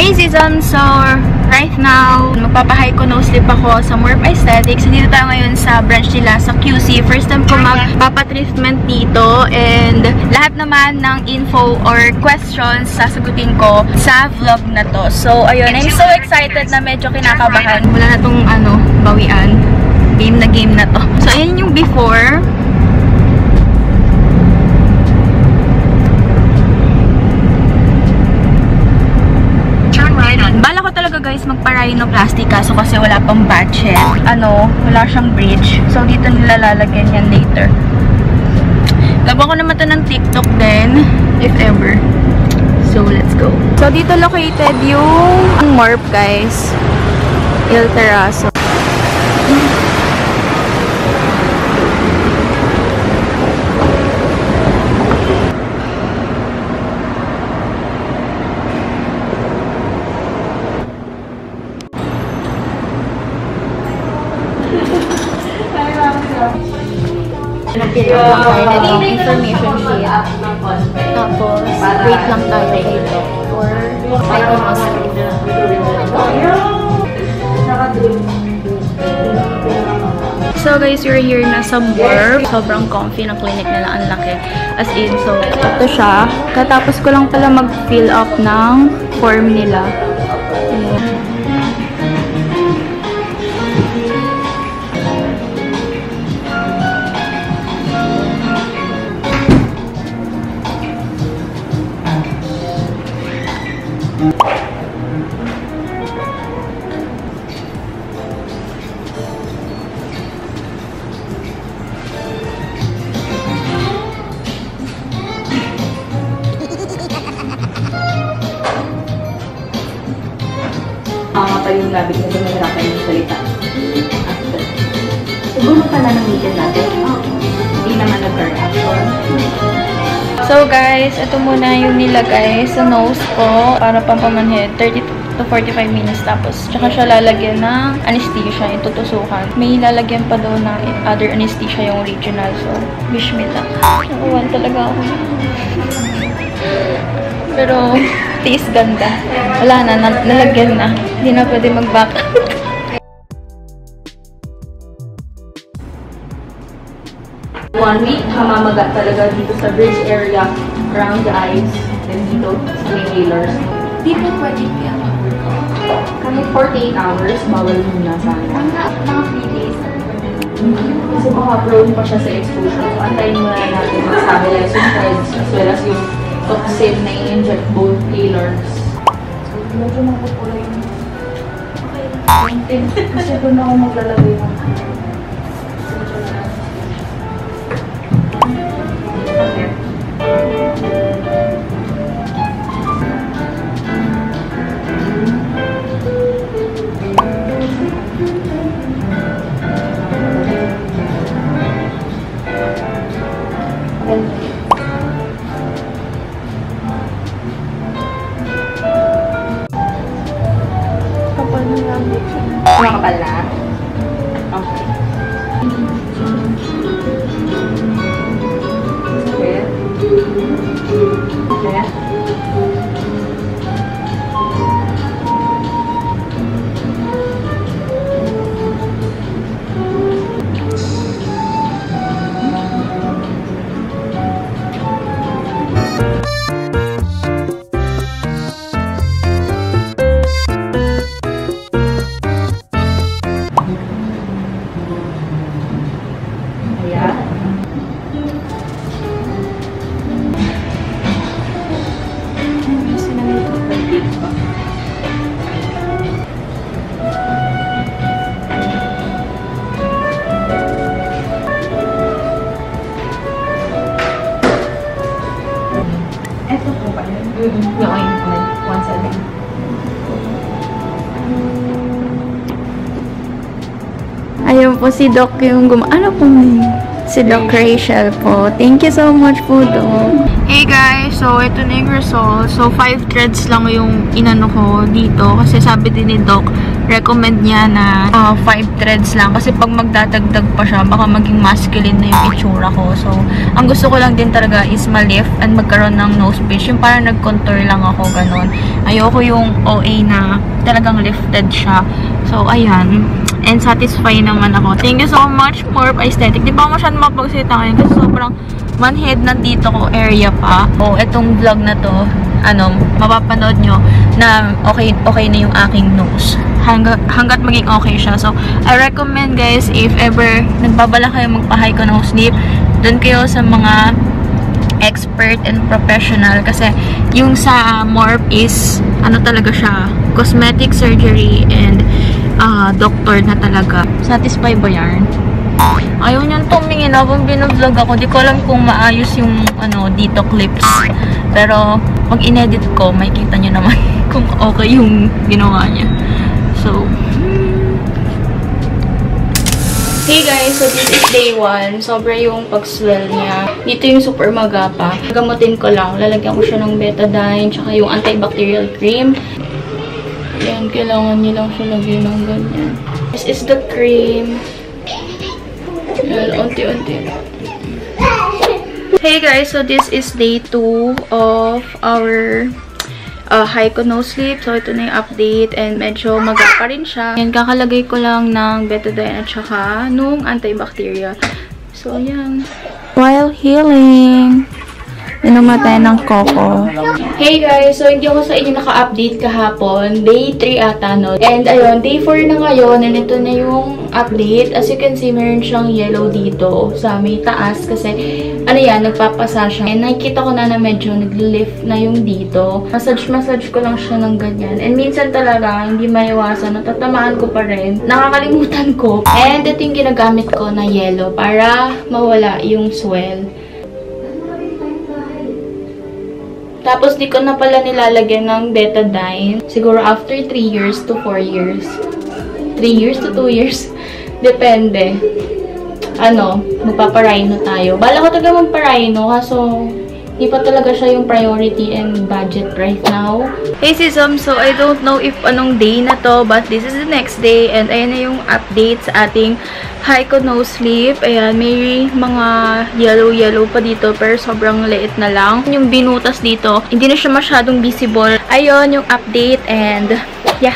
Hey Zizam! So, right now, magpapahay ko nose slip ako sa Morph Aesthetics. Dito tayo ngayon sa branch nila sa QC. First time ko magpapatreatment dito. And lahat naman ng info or questions sasagutin ko sa vlog na to. So, ayun. I'm so excited na medyo kinakabahan. Wala na tong bawian. Game na to. So, ayun yung before. Bala ko talaga guys magpa-rhinoplasty kaso kasi wala pang budget. Wala siyang bridge. So, dito nila lalagyan yan later. Gawa ko naman to ng TikTok din, if ever. So, let's go. So, dito located yung Morph guys. Il Terrazo. Information sheet. Tapos, wait lang tayo dito for So guys, we're here na sa Morph. Sobrang comfy ng clinic nila. Ang laki. As in, so, ito siya. Katapos ko lang pala mag-fill up ng form nila. Yung labi na dumahirapan yung salita. Siguro pala ng meeting natin. Hindi naman nag-reaction. So guys, ito muna yung nilagay sa nose ko para pampamanhid. 30 to 45 minutes tapos. Tsaka siya lalagyan ng anesthesia, yung tutusukan. May lalagyan pa doon ng other anesthesia yung regional. So, wish me luck. Nakuwan talaga ako. Pero, taste ganda. Wala na, nalagyan na. Hindi na pwede mag-back out. One week, mamamaga talaga dito sa bridge area, around the eyes, then dito sa may veilers. Dito pwede yan. Kami 48 hours, bawal muna sana. Mga 3 days. Kasi baka prone pa siya sa exposure. So, antayin muna natin mag-stabilize yung threads as well as yung toxin na i-inject both veilers. So, medyo mapupula yung kasi doon ako maglalagay ng kapal na. Okay. Okay. Ito po ba yun? Yung ointment, once a day. Ayun po si Doc yung ano po may Si Doc Rachel po. Thank you so much po, Doc. Hey guys, so ito na yung result. So 5 threads lang yung inano ko dito. Kasi sabi din ni Doc, recommend niya na 5 threads lang. Kasi pag magdadagdag pa siya, baka maging masculine na yung itsura ko. So, ang gusto ko lang din talaga is ma-lift and magkaroon ng nose bridge. Yung parang nag-contour lang ako, ganun. Ayoko yung OA na talagang lifted siya. So, ayan. And satisfied naman ako. Thank you so much, Morph Aesthetic. Di ba ako masyadong mapagsalita ngayon kasi sobrang one head na dito ko area pa. O, etong vlog na to, mapapanood nyo na okay na yung aking nose. Hanggat maging okay siya. So, I recommend guys, if ever nagbabala kayo magpa-high ko nose lift, dun kayo sa mga expert and professional kasi yung sa Morph is talaga siya, cosmetic surgery and doctor na talaga. Satisfied ba yan? Ayaw niyang tumingin habang binvlog ako. Di ko alam kung maayos yung dito clips. Pero pag inedit ko, makikita niyo naman kung okay yung ginawa niya. So, hey guys, so this is day 1. Sobra yung pag-swell niya. Dito yung super magapa. Gamutin ko lang. Lalagyan ko siya ng betadine, tsaka yung antibacterial cream. Yan, kailangan niyo lang siya lagyan ng ganyan. This is the cream. Yan, unti-unti. Hey guys, so this is day 2 of our Hyco nose slip. So, ito na yung update and medyo magapa rin siya. Yan, kakalagay ko lang ng betadine at saka nung antibacterial. So, ayan. While healing, inuman tayo ng coco. Hey guys, so hindi ako sa inyo naka-update kahapon. Day 3 ata, no? And ayun, day 4 na ngayon and ito na yung update. As you can see, meron siyang yellow dito sa may taas kasi nagpapasa siya. And nakikita ko na medyo nag-lift na yung dito. Massage ko lang siya ng ganyan. And minsan talaga, hindi maiwasan. Natatamaan ko pa rin. Nakakalimutan ko. And ito yung ginagamit ko na yellow para mawala yung swell. Tapos, di ko na pala nilalagyan ng betadine. Siguro after 3 years to 4 years. 3 years to 2 years. Depende. Magpaparhino tayo. Bala ko talaga magparhino, kaso hindi pa talaga siya yung priority and budget right now. Hey Sisam, so I don't know if anong day na to, but this is the next day and ayan na yung update sa ating Hyco nose slip. Ayan, may mga yellow pa dito pero sobrang liit na lang. Yung binutas dito, hindi na siya masyadong visible. Ayun yung update and yeah.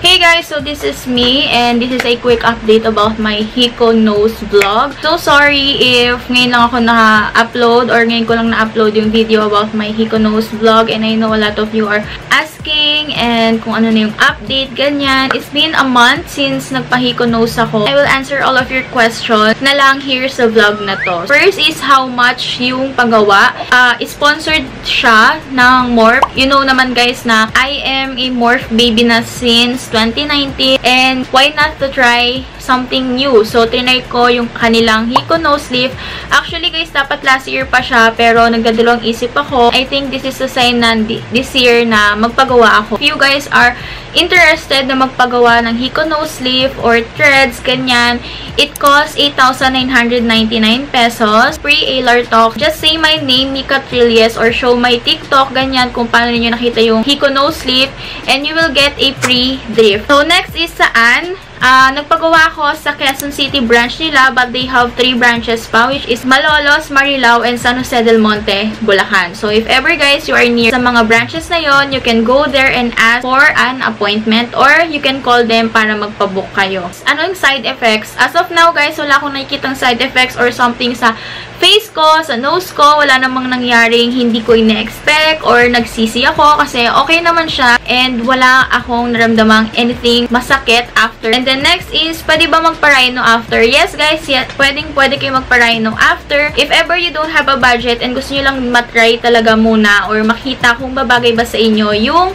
Hey guys, so this is me and this is a quick update about my Hyco nose vlog. So sorry if ngayon lang ako na-upload or ngayon ko lang na-upload yung video about my Hyco nose vlog and I know a lot of you are asking and kung ano na yung update, ganyan. It's been a month since nagpa-Hyco nose ako. I will answer all of your questions na lang here sa vlog na to. First is how much yung paggawa. Sponsored siya ng Morph. You know naman guys na I am a Morph baby na since 2019 and why not to try something new. So, trinay ko yung kanilang Hyco nose lift. Actually guys, dapat last year pa siya pero nagdadalawang isip ako. I think this is a sign na this year na magpagawa ako. If you guys are interested na magpagawa ng Hyco nose lift or threads, ganyan, it costs 8,999 pesos. Free Alar Talk. Just say my name, Mika Trillies, or show my TikTok, ganyan, kung paano ninyo nakita yung Hyco nose lift and you will get a free drift. So, next is saan? Nagpagawa ako sa Quezon City branch nila but they have 3 branches pa which is Malolos, Marilao, and San Jose del Monte, Bulacan. So, if ever guys you are near sa mga branches na yon, you can go there and ask for an appointment or you can call them para magpabook kayo. Ano yung side effects? As of now guys, wala akong nakikitang side effects or something sa face ko, sa nose ko. Wala namang nangyaring hindi ko ina-expect or nagsisi ako kasi okay naman siya and wala akong naramdamang anything masakit after. And then next is, pwede ba magpa-rhino after? Yes guys, yes, pwede kayo magpa-rhino after. If ever you don't have a budget and gusto nyo lang matry talaga muna or makita kung babagay ba sa inyo yung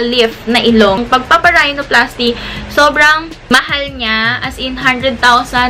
lift na ilong. Pagpapa-rhinoplasty, sobrang mahal niya, as in 100,000,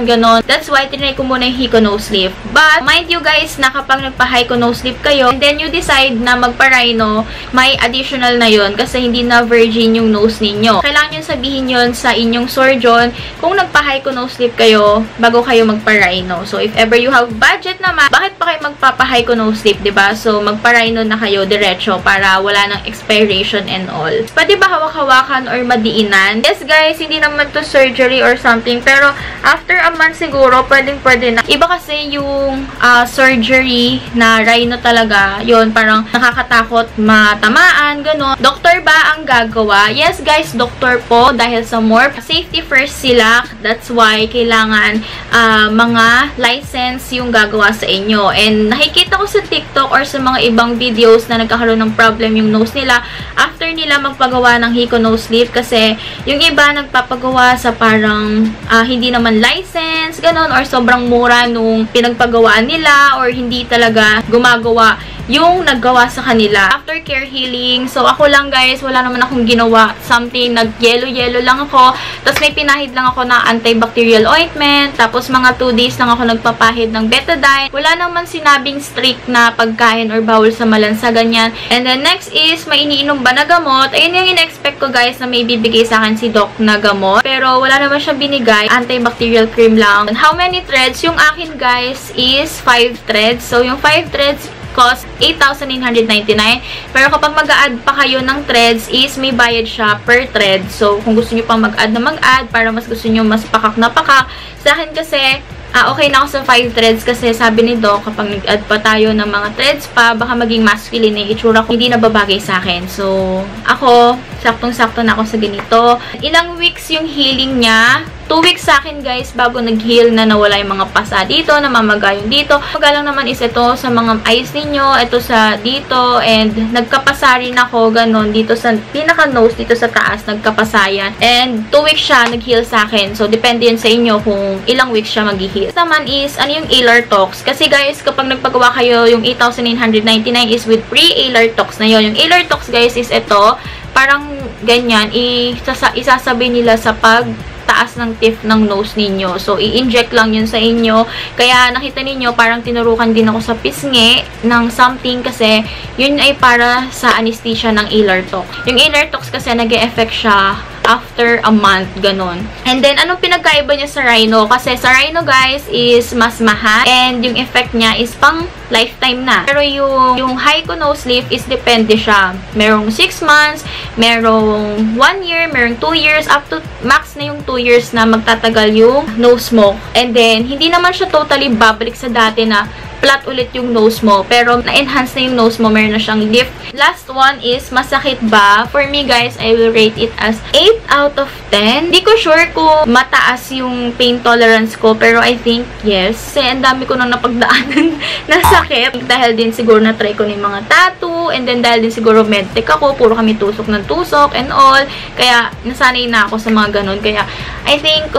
ganon. That's why tinry ko muna yung Hyco nose lift. But, mind you guys na kapag nagpa-hyco nose slip kayo, and then you decide na magpa-rhino, may additional na yon kasi hindi na virgin yung nose ninyo. Kailangan nyo sabihin yon sa inyong surgeon kung nagpa-hyco nose slip kayo bago kayo magpa-rhino. So, if ever you have budget naman, bakit pa kayo magpapa-hyco nose slip, diba? So, magpa-rhino na kayo diretso para wala ng expiration and all. Pwede ba hawak-hawakan or madiinan? Yes, guys, hindi naman to surgery or something, pero after a month siguro, pwede na. Iba kasi yung surgery na rhino talaga, yun, parang nakakatakot matamaan, gano'n. Doktor ba ang gagawa? Yes, guys, doktor po, dahil sa morph. Safety first sila, that's why kailangan mga license yung gagawa sa inyo. And nakikita ko sa TikTok or sa mga ibang videos na nagkakaroon ng problem yung nose nila after nila magpagawa ng hyco nose slip kasi yung iba nagpapagawa sa parang hindi naman license, ganon, or sobrang mura nung pinagpagawaan nila or hindi talaga gumagawa yung naggawa sa kanila. Aftercare healing, so ako lang guys, wala naman akong ginawa something, nag-yellow lang ako, tapos may pinahid lang ako na antibacterial ointment, tapos mga 2 days lang ako nagpapahid ng betadine. Wala naman sinabing strict na pagkain or bawal sa malansa, ganyan. And then next is, may iniinom ba na gamot? Ayun yung in-expect ko guys na may bibigay sa akin si doc na gamot, pero wala naman siya binigay. Antibacterial cream lang. And how many threads? Yung akin guys is 5 threads. So yung 5 threads cost 8,999. Pero kapag mag-a-add pa kayo ng threads is may bayad siya per thread. So, kung gusto nyo pang mag-add na mag-add para mas gusto nyo mas pakak na pakak. Sa akin kasi, okay na ako sa 5 threads kasi sabi ni Doc, kapag nag-add pa tayo ng mga threads pa, baka maging masculine na itsura ko, hindi na babagay sa akin. So, ako, saktong-sakto na ako sa ganito. Ilang weeks yung healing niya? 2 weeks sa akin guys bago nag-heal na nawala yung mga pasa dito, namamaga yung dito. Magalang naman is ito sa mga eyes ninyo, ito sa dito, and nagkapasa rin ako, ganon, dito sa pinaka-nose, dito sa taas, nagkapasayan. And 2 weeks siya nag-heal sa akin. So, depende yun sa inyo kung ilang weeks siya mag-heal. Naman is, ano yung Alar Tox? Kasi guys, kapag nagpagawa kayo, yung 8,999 is with pre-Alar Tox na yun. Yung Alar Tox guys is ito, parang ganyan, isasabay nila sa taas ng tip ng nose ninyo. So, i-inject lang yun sa inyo. Kaya, nakita ninyo, parang tinurukan din ako sa pisngi ng something kasi yun ay para sa anesthesia ng Alar Tox. Yung Alar Tox kasi nag-e-effect siya after a month, ganun. And then, anong pinagkaiba niya sa rhino? Kasi sa rhino, guys, is mas mahal and yung effect niya is pang lifetime na. Pero yung hyco nose slip is depende siya. Merong 6 months, merong 1 year, merong 2 years, up to max na yung 2 years na magtatagal yung nose mo. And then, hindi naman siya totally babalik sa dati na flat ulit yung nose mo. Pero, na-enhance na yung nose mo. Meron na siyang lift. Last one is, masakit ba? For me, guys, I will rate it as 8 out of 10. Hindi ko sure kung mataas yung pain tolerance ko. Pero, I think, yes. Kasi, ang dami ko nang napagdaanan na sakit. Dahil din siguro na-try ko ng mga tattoo. And then, dahil din siguro medtech ako. Puro kami tusok ng tusok and all. Kaya, nasanay na ako sa mga ganun. Kaya, I think,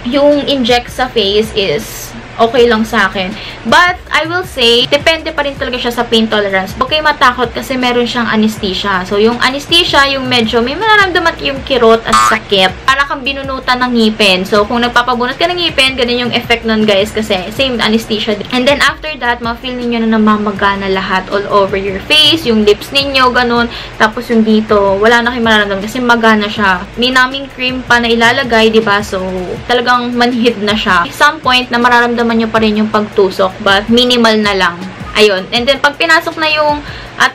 yung inject sa face is okay lang sa akin. But, I will say, depende pa rin talaga siya sa pain tolerance. Okay matakot kasi meron siyang anesthesia. So, yung anesthesia, yung medyo may mararamdaman yung kirot at sakit. Para kang binunutan ng ngipin. So, kung nagpapabunot ka ng ngipin, ganun yung effect nun, guys, kasi same anesthesia. And then, after that, ma-feel ninyo na namamaga na lahat all over your face, yung lips ninyo, ganun. Tapos, yung dito, wala na kayo mararamdaman kasi magana siya. May naming cream pa na ilalagay, diba? So, talagang manhid na siya. At some point, na mararamdaman nyo pa rin yung pagtusok, but minimal na lang. Ayun. And then, pag pinasok na yung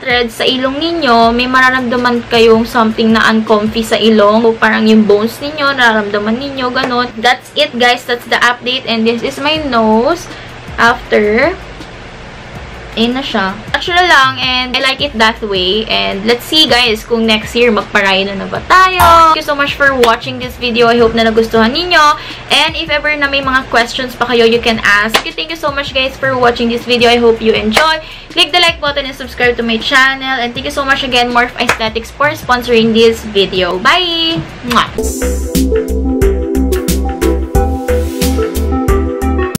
thread sa ilong ninyo, may mararamdaman kayong something na uncomfy sa ilong. O parang yung bones ninyo, nararamdaman ninyo, ganun. That's it, guys. That's the update. And this is my nose after. Ayun na siya. Natural lang, and I like it that way. And let's see, guys, kung next year magpa-rhino na ba tayo. Thank you so much for watching this video. I hope na nagustuhan ninyo. And if ever na may mga questions pa kayo, you can ask. Thank you so much, guys, for watching this video. I hope you enjoy. Click the like button and subscribe to my channel. And thank you so much again, Morph Aesthetics, for sponsoring this video. Bye! Mwah!